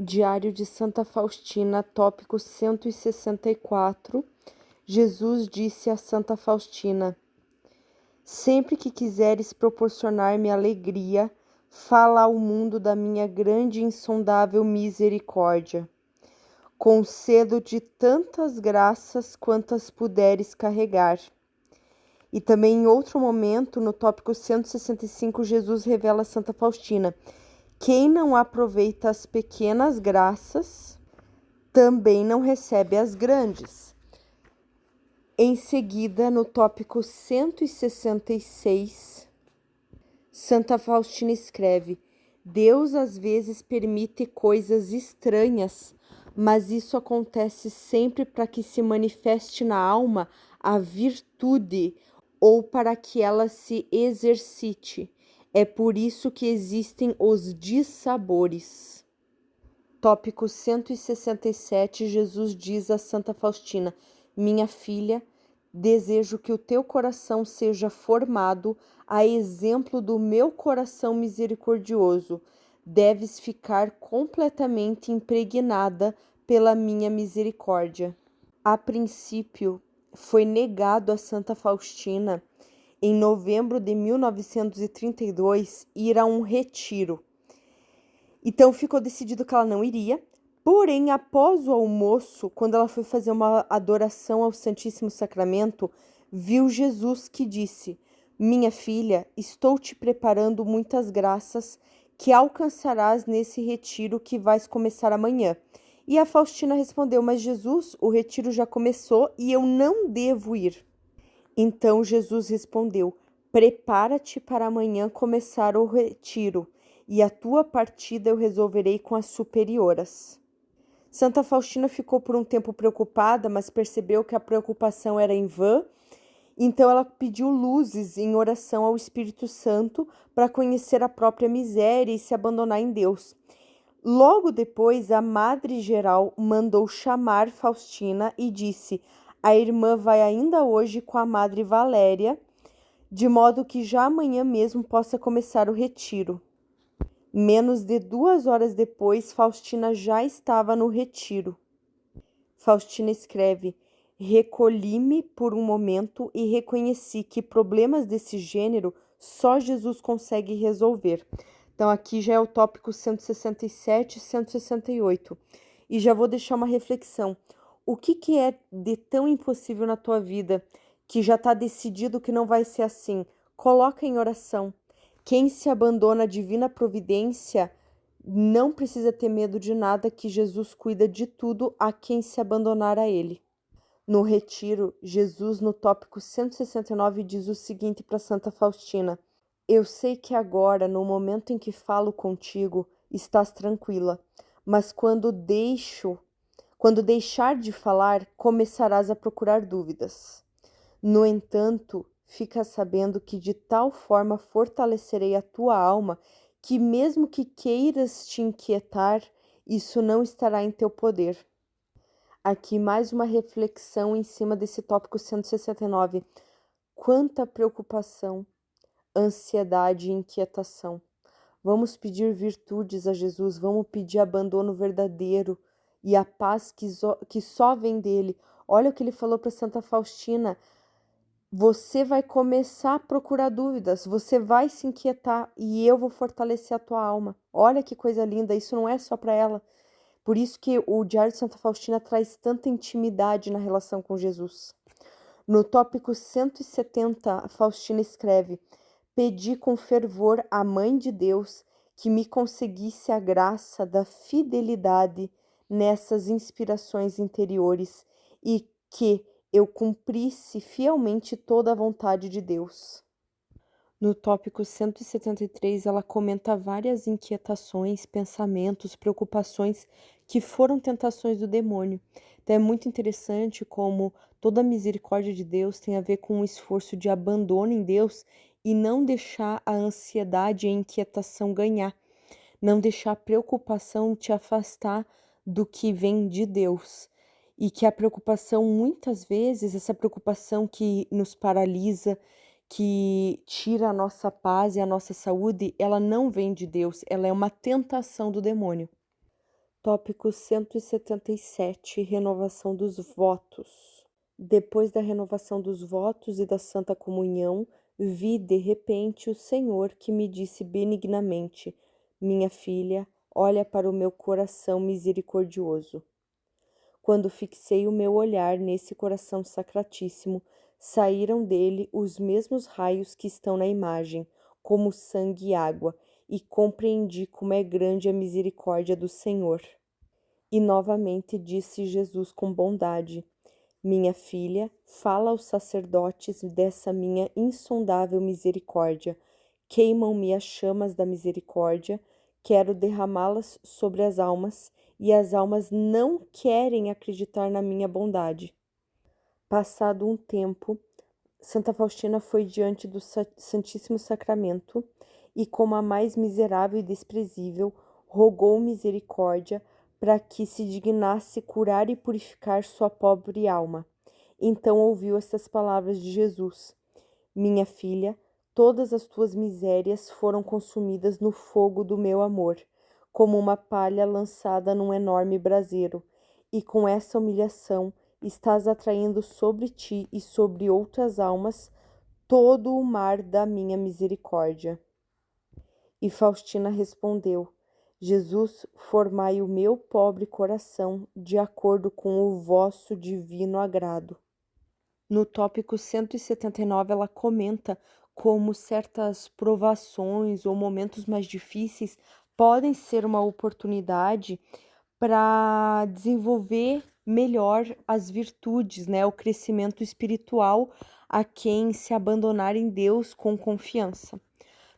Diário de Santa Faustina, tópico 164. Jesus disse a Santa Faustina: sempre que quiseres proporcionar-me alegria, fala ao mundo da minha grande e insondável misericórdia. Concedo-te tantas graças quantas puderes carregar. E também em outro momento, no tópico 165, Jesus revela a Santa Faustina: quem não aproveita as pequenas graças, também não recebe as grandes. Em seguida, no tópico 166, Santa Faustina escreve: Deus às vezes permite coisas estranhas, mas isso acontece sempre para que se manifeste na alma a virtude ou para que ela se exercite. É por isso que existem os dissabores. Tópico 167, Jesus diz a Santa Faustina: minha filha, desejo que o teu coração seja formado a exemplo do meu coração misericordioso. Deves ficar completamente impregnada pela minha misericórdia. A princípio, foi negado a Santa Faustina, em novembro de 1932, ir a um retiro. Então ficou decidido que ela não iria. Porém, após o almoço, quando ela foi fazer uma adoração ao Santíssimo Sacramento, viu Jesus que disse: minha filha, estou te preparando muitas graças que alcançarás nesse retiro que vais começar amanhã. E a Faustina respondeu: mas Jesus, o retiro já começou e eu não devo ir. Então Jesus respondeu: prepara-te para amanhã começar o retiro, e a tua partida eu resolverei com as superioras. Santa Faustina ficou por um tempo preocupada, mas percebeu que a preocupação era em vão. Então ela pediu luzes em oração ao Espírito Santo para conhecer a própria miséria e se abandonar em Deus. Logo depois, a Madre Geral mandou chamar Faustina e disse: a irmã vai ainda hoje com a Madre Valéria, de modo que já amanhã mesmo possa começar o retiro. Menos de 2 horas depois, Faustina já estava no retiro. Faustina escreve: recolhi-me por um momento e reconheci que problemas desse gênero só Jesus consegue resolver. Então, aqui já é o tópico 167 e 168. E já vou deixar uma reflexão. O que é de tão impossível na tua vida que já está decidido que não vai ser assim? Coloca em oração. Quem se abandona à divina providência não precisa ter medo de nada, que Jesus cuida de tudo a quem se abandonar a Ele. No retiro, Jesus, no tópico 169, diz o seguinte para Santa Faustina: eu sei que agora, no momento em que falo contigo, estás tranquila, mas quando deixar de falar, começarás a procurar dúvidas. No entanto, fica sabendo que de tal forma fortalecerei a tua alma que, mesmo que queiras te inquietar, isso não estará em teu poder. Aqui mais uma reflexão em cima desse tópico 169. Quanta preocupação, ansiedade e inquietação. Vamos pedir virtudes a Jesus, vamos pedir abandono verdadeiro e a paz que só vem dele. Olha o que ele falou para Santa Faustina: você vai começar a procurar dúvidas, você vai se inquietar e eu vou fortalecer a tua alma. Olha que coisa linda, isso não é só para ela. Por isso que o Diário de Santa Faustina traz tanta intimidade na relação com Jesus. No tópico 170, Faustina escreve: pedi com fervor à Mãe de Deus que me conseguisse a graça da fidelidade nessas inspirações interiores e que eu cumprisse fielmente toda a vontade de Deus. No tópico 173, ela comenta várias inquietações, pensamentos, preocupações que foram tentações do demônio. Então é muito interessante como toda a misericórdia de Deus tem a ver com um esforço de abandono em Deus e não deixar a ansiedade e a inquietação ganhar, não deixar a preocupação te afastar do que vem de Deus. E que a preocupação, muitas vezes, essa preocupação que nos paralisa, que tira a nossa paz e a nossa saúde, ela não vem de Deus, ela é uma tentação do demônio. Tópico 177. Renovação dos votos. Depois da renovação dos votos e da Santa Comunhão, vi de repente o Senhor que me disse benignamente: Minha filha, olha para o meu coração misericordioso. Quando fixei o meu olhar nesse coração sacratíssimo, saíram dele os mesmos raios que estão na imagem, como sangue e água, e compreendi como é grande a misericórdia do Senhor. E novamente disse Jesus com bondade: Minha filha, fala aos sacerdotes dessa minha insondável misericórdia. Queimam-me as chamas da misericórdia, quero derramá-las sobre as almas, e as almas não querem acreditar na minha bondade. Passado um tempo, Santa Faustina foi diante do Santíssimo Sacramento e, como a mais miserável e desprezível, rogou misericórdia para que se dignasse curar e purificar sua pobre alma. Então ouviu estas palavras de Jesus: Minha filha, todas as tuas misérias foram consumidas no fogo do meu amor, como uma palha lançada num enorme braseiro, e com essa humilhação estás atraindo sobre ti e sobre outras almas todo o mar da minha misericórdia. E Faustina respondeu: Jesus, formai o meu pobre coração de acordo com o vosso divino agrado. No tópico 179, ela comenta como certas provações ou momentos mais difíceis podem ser uma oportunidade para desenvolver melhor as virtudes, né? O crescimento espiritual a quem se abandonar em Deus com confiança.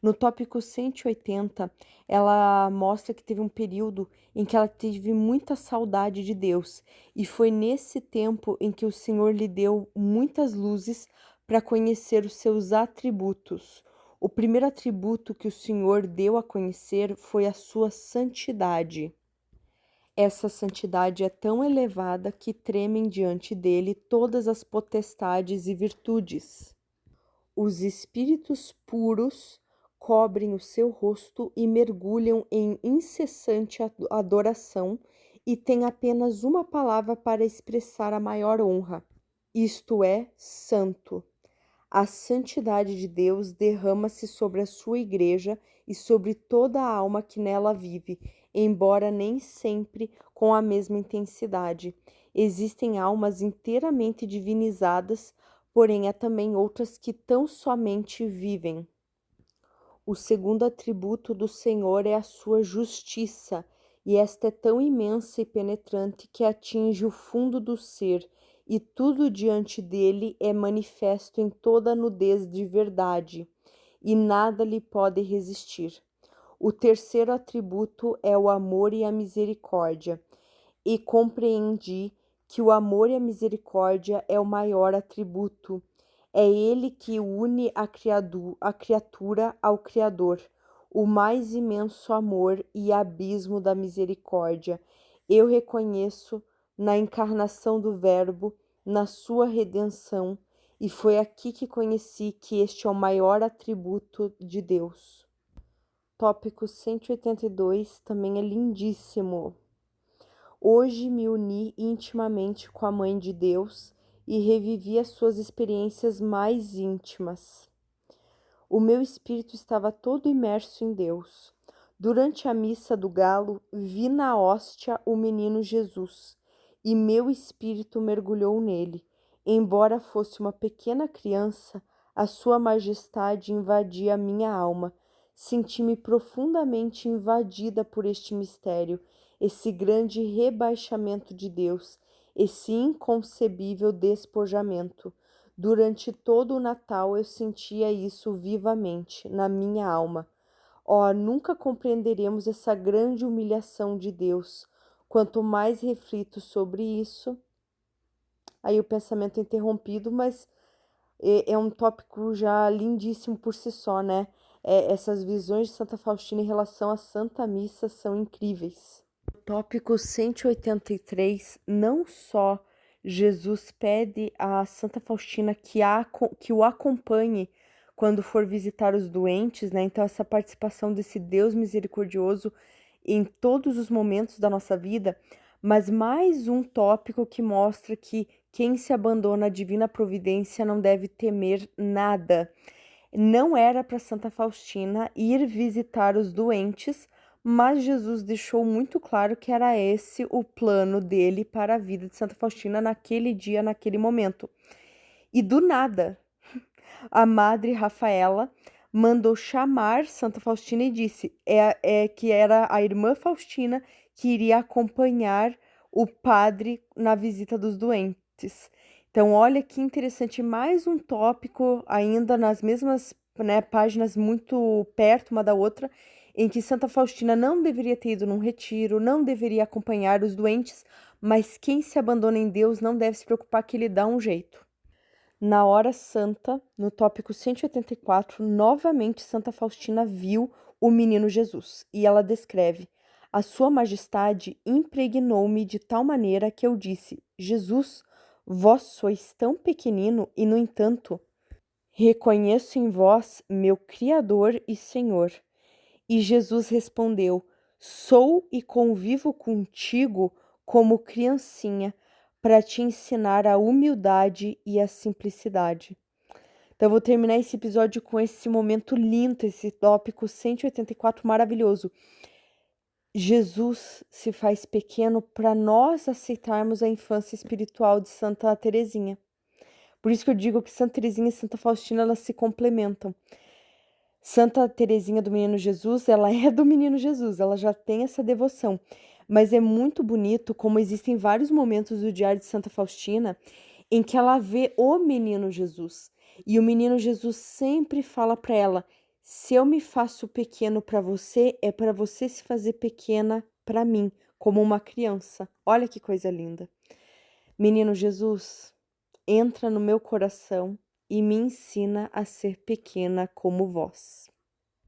No tópico 180, ela mostra que teve um período em que ela teve muita saudade de Deus, e foi nesse tempo em que o Senhor lhe deu muitas luzes para conhecer os seus atributos. O primeiro atributo que o Senhor deu a conhecer foi a sua santidade. Essa santidade é tão elevada que tremem diante dele todas as potestades e virtudes. Os espíritos puros cobrem o seu rosto e mergulham em incessante adoração e têm apenas uma palavra para expressar a maior honra, isto é, santo. A santidade de Deus derrama-se sobre a sua igreja e sobre toda a alma que nela vive, embora nem sempre com a mesma intensidade. Existem almas inteiramente divinizadas, porém há também outras que tão somente vivem. O segundo atributo do Senhor é a sua justiça, e esta é tão imensa e penetrante que atinge o fundo do ser, e tudo diante dele é manifesto em toda a nudez de verdade, e nada lhe pode resistir. O terceiro atributo é o amor e a misericórdia, e compreendi que o amor e a misericórdia é o maior atributo. É ele que une a criatura ao Criador, o mais imenso amor e abismo da misericórdia. Eu reconheço na encarnação do Verbo, na sua redenção, e foi aqui que conheci que este é o maior atributo de Deus. Tópico 182 também é lindíssimo. Hoje me uni intimamente com a Mãe de Deus e revivi as suas experiências mais íntimas. O meu espírito estava todo imerso em Deus. Durante a missa do galo, vi na hóstia o menino Jesus, e meu espírito mergulhou nele. Embora fosse uma pequena criança, a sua majestade invadia a minha alma. Senti-me profundamente invadida por este mistério, esse grande rebaixamento de Deus, esse inconcebível despojamento. Durante todo o Natal eu sentia isso vivamente na minha alma. Oh, nunca compreenderemos essa grande humilhação de Deus. Quanto mais reflito sobre isso, aí o pensamento é interrompido, mas é um tópico já lindíssimo por si só, né? Essas visões de Santa Faustina em relação à Santa Missa são incríveis. Tópico 183, não só Jesus pede a Santa Faustina que o acompanhe quando for visitar os doentes, né? Então essa participação desse Deus misericordioso em todos os momentos da nossa vida, mas mais um tópico que mostra que quem se abandona à divina providência não deve temer nada. Não era para Santa Faustina ir visitar os doentes, mas Jesus deixou muito claro que era esse o plano dele para a vida de Santa Faustina naquele dia, naquele momento. E do nada, a Madre Rafaela mandou chamar Santa Faustina e disse que era a irmã Faustina que iria acompanhar o padre na visita dos doentes. Então, olha que interessante, mais um tópico ainda nas mesmas, né, páginas muito perto uma da outra, em que Santa Faustina não deveria ter ido num retiro, não deveria acompanhar os doentes, mas quem se abandona em Deus não deve se preocupar que ele dá um jeito. Na hora santa, no tópico 184, novamente Santa Faustina viu o menino Jesus e ela descreve: A Sua Majestade impregnou-me de tal maneira que eu disse: Jesus, vós sois tão pequenino e, no entanto, reconheço em vós meu Criador e Senhor. E Jesus respondeu: Sou e convivo contigo como criancinha, para te ensinar a humildade e a simplicidade. Então, eu vou terminar esse episódio com esse momento lindo, esse tópico 184 maravilhoso. Jesus se faz pequeno para nós aceitarmos a infância espiritual de Santa Teresinha. Por isso que eu digo que Santa Teresinha e Santa Faustina, elas se complementam. Santa Teresinha do Menino Jesus, ela é do Menino Jesus, ela já tem essa devoção. Mas é muito bonito como existem vários momentos do Diário de Santa Faustina em que ela vê o Menino Jesus. E o Menino Jesus sempre fala para ela: se eu me faço pequeno para você, é para você se fazer pequena para mim, como uma criança. Olha que coisa linda. Menino Jesus, entra no meu coração e me ensina a ser pequena como vós.